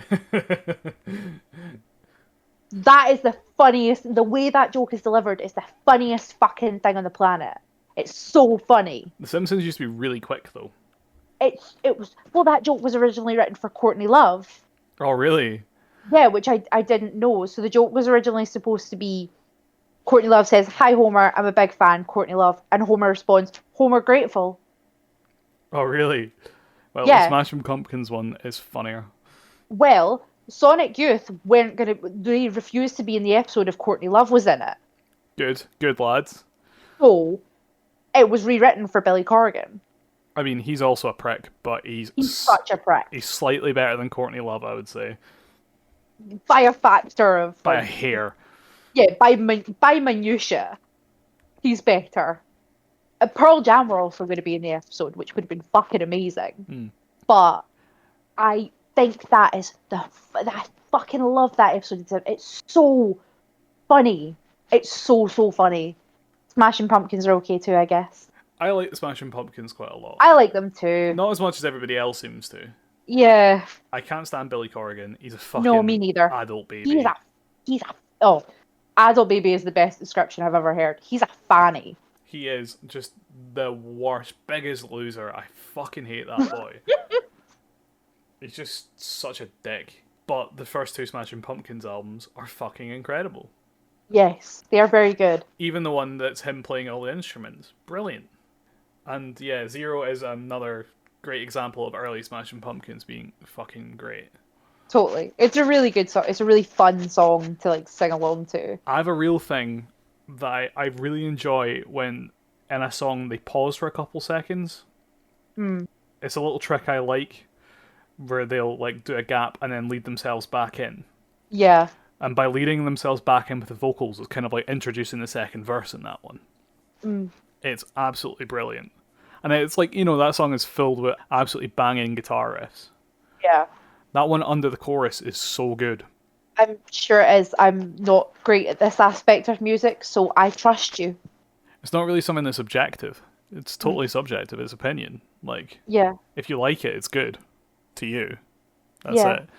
That is the funniest. The way that joke is delivered is the funniest fucking thing on the planet. It's so funny. The Simpsons used to be really quick though. It was that joke was originally written for Courtney Love. Oh really? Yeah, which I didn't know. So the joke was originally supposed to be Courtney Love says, "Hi Homer, I'm a big fan, Courtney Love," and Homer responds, "Homer grateful." Oh really? Well, Yeah. the Smashing Pumpkins one is funnier. Well, Sonic Youth weren't gonna. They refused to be in the episode if Courtney Love was in it. Good lads. So it was rewritten for Billy Corgan. I mean, he's also a prick, but he's Such a prick. he's slightly better than Courtney Love, I would say, By a factor of by a hair. yeah, by minutia, he's better. Pearl Jam were also going to be in the episode, which would have been fucking amazing. But I think that is I fucking love that episode. It's so funny. It's so funny. Smashing Pumpkins are okay too, I guess. I like the Smashing Pumpkins quite a lot. I like them too. Not as much as everybody else seems to. Yeah. I can't stand Billy Corgan. He's a fucking No, me neither. adult baby. Adult baby is the best description I've ever heard. He's a fanny. He is just the worst, biggest loser. I fucking hate that boy. He's just such a dick. But the first two Smashing Pumpkins albums are fucking incredible. Yes, they are very good. Even the one that's him playing all the instruments. Brilliant. And yeah, Zero is another great example of early Smashing Pumpkins being fucking great. Totally. It's a really good song. It's a really fun song to like sing along to. I have a real thing that I really enjoy when in a song they pause for a couple seconds. It's a little trick I like where they'll like do a gap and then lead themselves back in. Yeah. And by leading themselves back in with the vocals, it's kind of like introducing the second verse in that one. It's absolutely brilliant. And it's like, you know, that song is filled with absolutely banging guitar riffs. Yeah. That one under the chorus is so good. I'm sure it is. I'm not great at this aspect of music, so I trust you. It's not really something that's objective. It's totally subjective. It's opinion. Like, Yeah. if you like it, it's good to you. That's Yeah. it.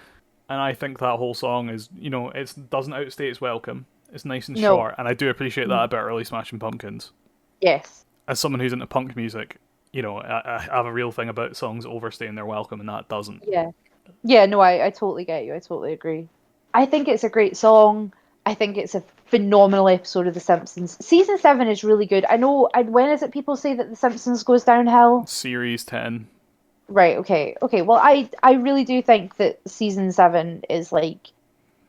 And I think that whole song is, you know, it doesn't outstay its welcome. It's nice and No. short, and I do appreciate that about early Smashing Pumpkins. Yes. As someone who's into punk music, you know, I have a real thing about songs overstaying their welcome, and that doesn't. Yeah. Yeah, no, I totally get you. I totally agree. I think it's a great song. I think it's a phenomenal episode of The Simpsons. Season 7 is really good. I know, when is it people say that The Simpsons goes downhill? Series 10. Right, okay. Okay, well, I really do think that Season 7 is, like,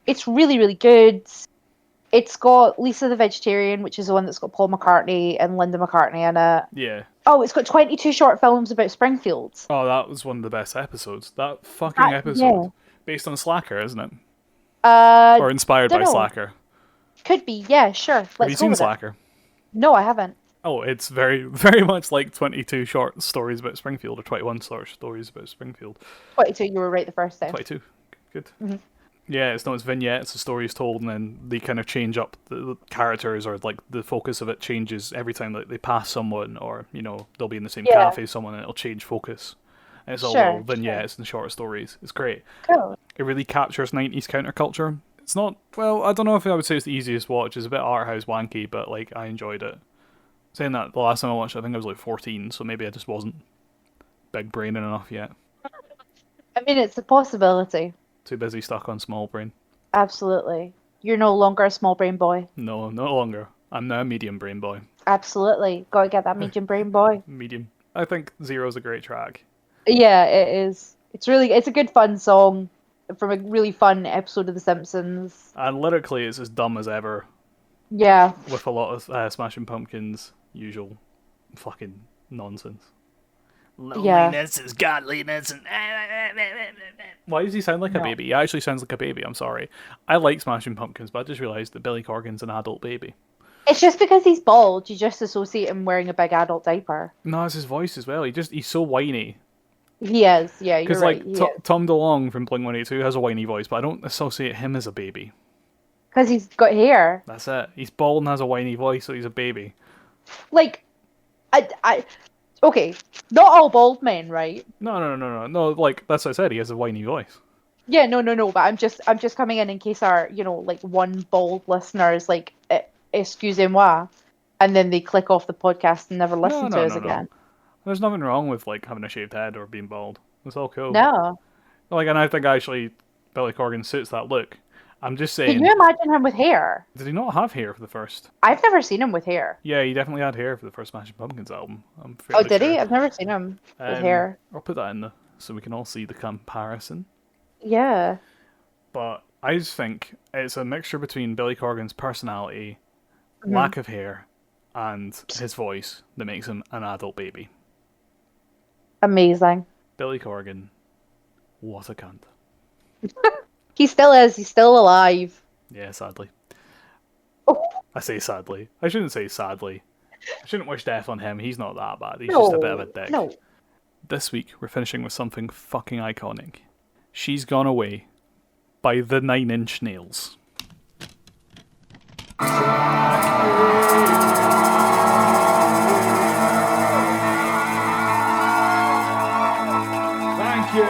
it's really, really good. It's got Lisa the Vegetarian, which is the one that's got Paul McCartney and Linda McCartney in it. Yeah. Oh, it's got 22 short films about Springfield. Oh, that was one of the best episodes. That fucking episode. Yeah. Based on Slacker, isn't it? Uh, Or inspired by dunno. Slacker. Could be, yeah, sure. Let's Have you go seen with it. Slacker? No, I haven't. Oh, it's very, very much like 22 short stories about Springfield, or 21 short stories about Springfield. 22, you were right the first time. 22. Good. Yeah, it's not as vignettes, the story is told, and then they kind of change up the characters, or like the focus of it changes every time that they pass someone, or, you know, they'll be in the same Yeah. cafe as someone and it'll change focus. And it's all Sure, little vignettes and short stories. It's great. Cool. It really captures 90s counterculture. It's not, well, I don't know if I would say it's the easiest watch. It's a bit art house wanky, but like I enjoyed it. Saying that, the last time I watched it, I think I was like 14, so maybe I just wasn't big braining enough yet. I mean, it's a possibility. Too busy stuck on small brain. Absolutely. You're no longer a small brain boy. No, no longer. I'm now a medium brain boy. Absolutely. Gotta get that medium brain boy. Medium. I think Zero's a great track. Yeah, it is. It's a good fun song from a really fun episode of The Simpsons. And lyrically, it's as dumb as ever, Yeah. with a lot of Smashing Pumpkins' usual fucking nonsense. Loneliness is godliness. And why does he sound like a baby? He actually sounds like a baby. I'm sorry. I like Smashing Pumpkins, but I just realised that Billy Corgan's an adult baby. It's just because he's bald, you just associate him wearing a big adult diaper. No, it's his voice as well. He's so whiny. He is, yeah, you're Because right. like Tom DeLonge from Blink-182 has a whiny voice, but I don't associate him as a baby. Because he's got hair. That's it. He's bald and has a whiny voice, so he's a baby. Like, okay, not all bald men, right? No. Like that's what I said. He has a whiny voice. Yeah, no. But I'm just coming in case our, like one bald listener is like, excusez-moi, and then they click off the podcast and never listen to us again. There's nothing wrong with like having a shaved head or being bald. It's all cool. No. Like, and I think actually Billy Corgan suits that look. I'm just saying. Can you imagine him with hair? Did he not have hair for the first? I've never seen him with hair. Yeah, he definitely had hair for the first Smashing Pumpkins album. I'm Oh, fairly did he? sure. I've never seen him with hair. I'll put that in the so we can all see the comparison. Yeah. But I just think it's a mixture between Billy Corgan's personality, lack of hair, and his voice that makes him an adult baby. Amazing. Billy Corgan, what a cunt. He still is. He's still alive. Yeah, sadly. Oh, I say sadly. I shouldn't say sadly. I shouldn't wish death on him. He's not that bad. He's just a bit of a dick. No. This week, we're finishing with something fucking iconic. She's Gone Away by the 9 Inch Nails. Thank you!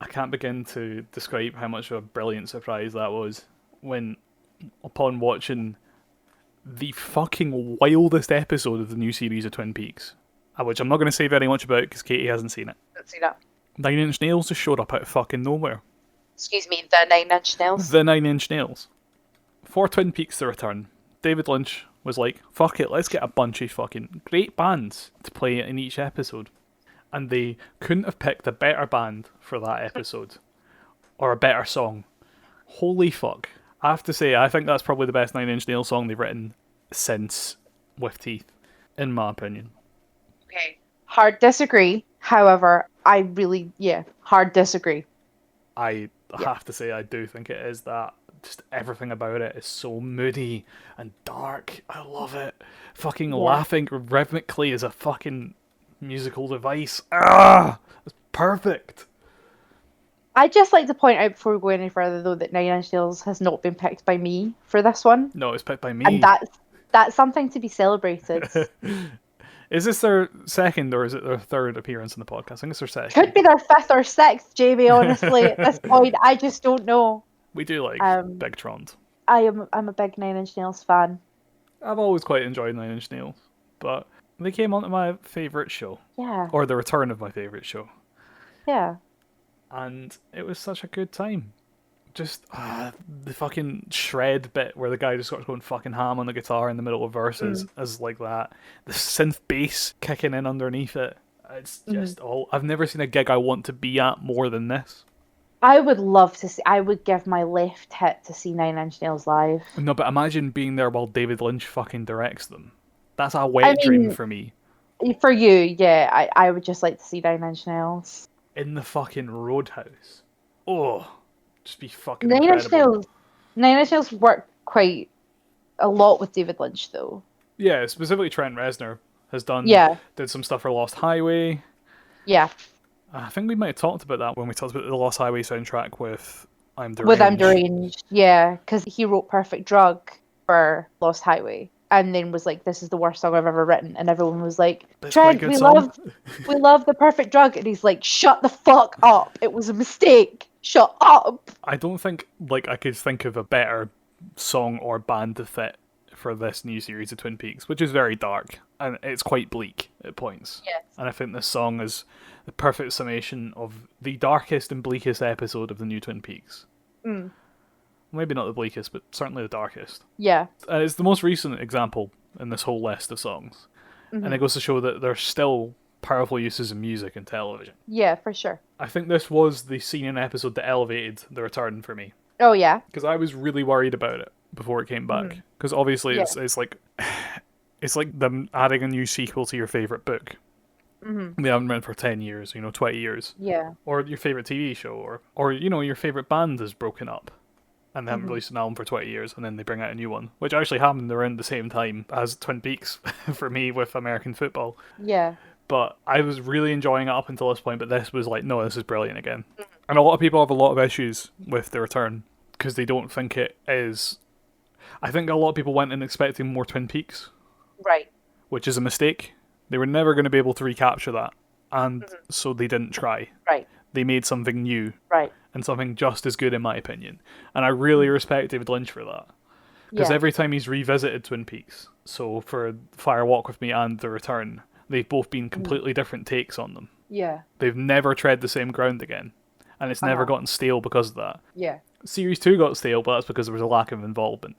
I can't begin to describe how much of a brilliant surprise that was when, upon watching the fucking wildest episode of the new series of Twin Peaks, which I'm not going to say very much about because Katie hasn't seen it. Let's see that. 9 Inch Nails just showed up out of fucking nowhere. Excuse me, the 9 Inch Nails. The 9 Inch Nails. For Twin Peaks The Return, David Lynch was like, fuck it, let's get a bunch of fucking great bands to play in each episode. And they couldn't have picked a better band for that episode. Or a better song. Holy fuck. I have to say, I think that's probably the best 9 Inch Nails song they've written since With Teeth, in my opinion. Okay. Hard disagree. However, hard disagree. I have to say, I do think it is that. Just everything about it is so moody and dark. I love it. Fucking laughing rhythmically is a fucking musical device. It's perfect. I'd just like to point out before we go any further, though, that 9 Inch Nails has not been picked by me for this one. No, it's picked by me. And that's something to be celebrated. Is this their second or is it their third appearance in the podcast? I think it's their second. Could be their 5th or 6th, Jamie, honestly, at this point. I just don't know. We do like Big Trond. I'm a big 9 Inch Nails fan. I've always quite enjoyed 9 Inch Nails, but they came onto my favourite show. Yeah. Or the return of my favourite show. Yeah. And it was such a good time. Just the fucking shred bit where the guy just starts going fucking ham on the guitar in the middle of verses is like that. The synth bass kicking in underneath it. It's just all... I've never seen a gig I want to be at more than this. I would love to see... I would give my left hit to see 9 Inch Nails live. No, but imagine being there while David Lynch fucking directs them. That's a wet dream for me. For you, yeah. I would just like to see 9 Inch Nails. In the fucking Roadhouse. Oh... Just be fucking 9 Inch incredible. Nails. 9 Inch Nails work quite a lot with David Lynch, though. Yeah, specifically Trent Reznor has did some stuff for Lost Highway. Yeah. I think we might have talked about that when we talked about the Lost Highway soundtrack with I'm Deranged. With I'm Deranged, yeah, because he wrote Perfect Drug for Lost Highway, and then was like, "This is the worst song I've ever written," and everyone was like, "Trent, we love the Perfect Drug," and he's like, "Shut the fuck up! It was a mistake. Shut up." I don't think I could think of a better song or band to fit for this new series of Twin Peaks, which is very dark and it's quite bleak at points. Yes. And I think this song is the perfect summation of the darkest and bleakest episode of the new Twin Peaks. Maybe not the bleakest, but certainly the darkest. Yeah. And it's the most recent example in this whole list of songs. And it goes to show that there's still powerful uses of music in television. Yeah, for sure. I think this was the scene and episode that elevated The Return for me. Oh, yeah. Because I was really worried about it before it came back. Because obviously it's like them adding a new sequel to your favourite book. They haven't read for 10 years, 20 years. Yeah. Or your favourite TV show, or your favourite band is broken up. And they haven't released an album for 20 years, and then they bring out a new one. Which actually happened around the same time as Twin Peaks for me with American football. Yeah. But I was really enjoying it up until this point, but this was like, no, this is brilliant again. And a lot of people have a lot of issues with The Return, because they don't think it is... I think a lot of people went in expecting more Twin Peaks. Right. Which is a mistake. They were never going to be able to recapture that. And so they didn't try. Right. They made something new. Right. And something just as good, in my opinion. And I really respect David Lynch for that. Because every time he's revisited Twin Peaks, so for Fire Walk With Me and The Return, they've both been completely different takes on them. Yeah. They've never tread the same ground again. And it's never gotten stale because of that. Yeah. Series 2 got stale, but that's because there was a lack of involvement.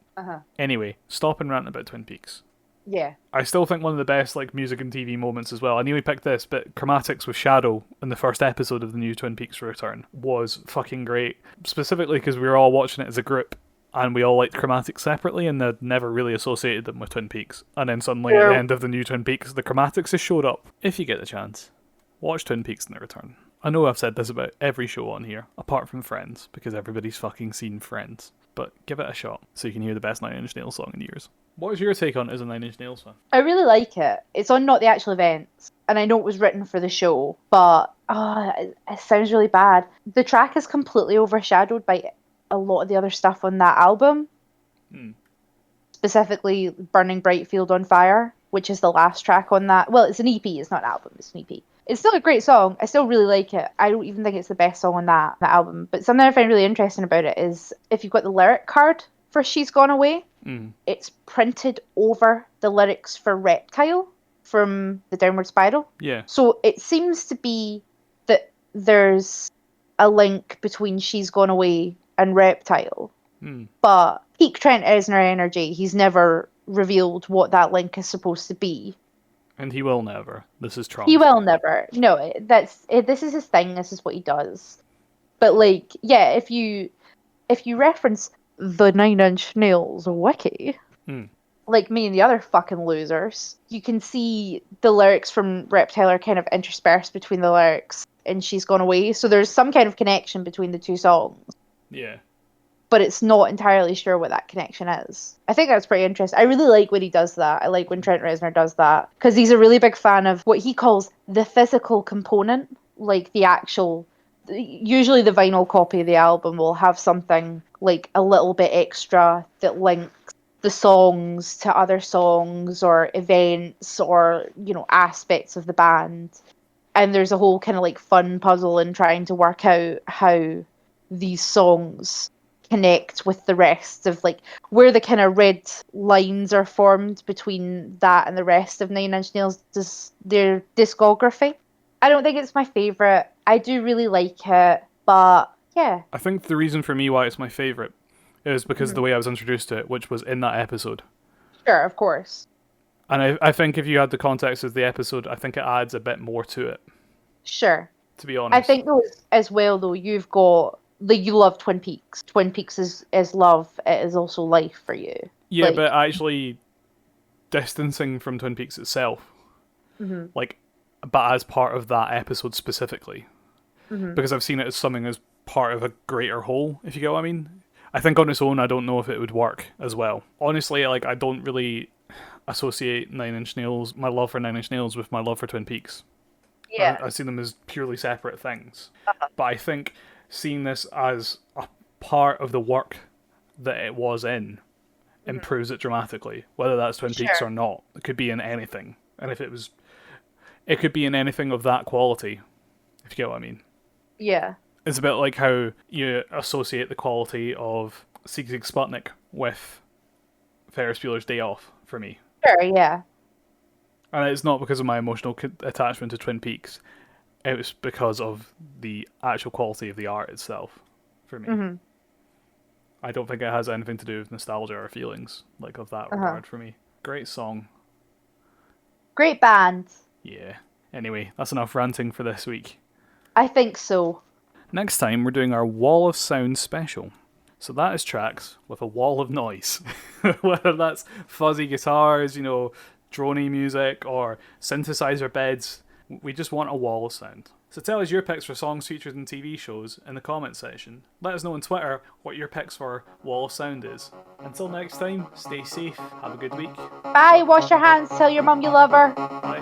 Anyway, stop and rant about Twin Peaks. Yeah. I still think one of the best like music and TV moments as well. I nearly picked this, but Chromatics with Shadow in the first episode of the new Twin Peaks Return was fucking great. Specifically because we were all watching it as a group, and we all liked Chromatics separately, and they'd never really associated them with Twin Peaks. And then suddenly at the end of the new Twin Peaks, the Chromatics has showed up. If you get the chance, watch Twin Peaks in the Return. I know I've said this about every show on here, apart from Friends, because everybody's fucking seen Friends. But give it a shot, so you can hear the best Nine Inch Nails song in years. What is your take on it as a Nine Inch Nails fan? I really like it. It's on Not the Actual Events, and I know it was written for the show, but it sounds really bad. The track is completely overshadowed by a lot of the other stuff on that album. Specifically, Burning Bright Field on Fire, which is the last track on that. Well, it's an EP, it's not an album, it's an EP. It's still a great song. I still really like it. I don't even think it's the best song on that album. But something I find really interesting about it is if you've got the lyric card for She's Gone Away, it's printed over the lyrics for Reptile from the Downward Spiral. Yeah. So it seems to be that there's a link between She's Gone Away and Reptile. But peak Trent Reznor energy, he's never revealed what that link is supposed to be. And he will never. This is Trump. He will never. No, this is his thing. This is what he does. But like, yeah, if you reference the Nine Inch Nails wiki, like me and the other fucking losers, you can see the lyrics from Reptile are kind of interspersed between the lyrics and She's Gone Away. So there's some kind of connection between the two songs. Yeah. But it's not entirely sure what that connection is. I think that's pretty interesting. I really like when he does that. I like when Trent Reznor does that. Because he's a really big fan of what he calls the physical component. Like the actual... Usually the vinyl copy of the album will have something like a little bit extra that links the songs to other songs or events or, you know, aspects of the band. And there's a whole kind of like fun puzzle in trying to work out how these songs connect with the rest of like where the kind of red lines are formed between that and the rest of Nine Inch Nails, their discography. I don't think it's my favourite. I do really like it, but yeah. I think the reason for me why it's my favourite is because of the way I was introduced to it, which was in that episode. Sure, of course. And I think if you had the context of the episode, I think it adds a bit more to it. Sure. To be honest. I think though, as well though, you've got... Like, you love Twin Peaks. Twin Peaks is love. It is also life for you. Yeah, like, but actually distancing from Twin Peaks itself. Like, but as part of that episode specifically. Because I've seen it as something as part of a greater whole, if you get what I mean. I think on its own, I don't know if it would work as well. Honestly, like, I don't really associate Nine Inch Nails, my love for Nine Inch Nails with my love for Twin Peaks. Yeah. I see them as purely separate things. But I think... seeing this as a part of the work that it was in improves it dramatically, whether that's Twin Peaks or not. It could be in anything, and if it could be in anything of that quality, if you get what I mean. Yeah. It's a bit like how you associate the quality of Sieg Sieg Sputnik with Ferris Bueller's Day Off, for me. Sure, yeah. And it's not because of my emotional attachment to Twin Peaks. It was because of the actual quality of the art itself, for me. I don't think it has anything to do with nostalgia or feelings, like, of that regard for me. Great song. Great band. Yeah. Anyway, that's enough ranting for this week. I think so. Next time, we're doing our Wall of Sound special. So that is tracks with a wall of noise. Whether that's fuzzy guitars, you know, droney music, or synthesizer beds... We just want a wall of sound. So tell us your picks for songs featured in TV shows in the comment section. Let us know on Twitter what your picks for wall of sound is. Until next time, stay safe, have a good week. Bye, wash your hands, tell your mum you love her. Bye.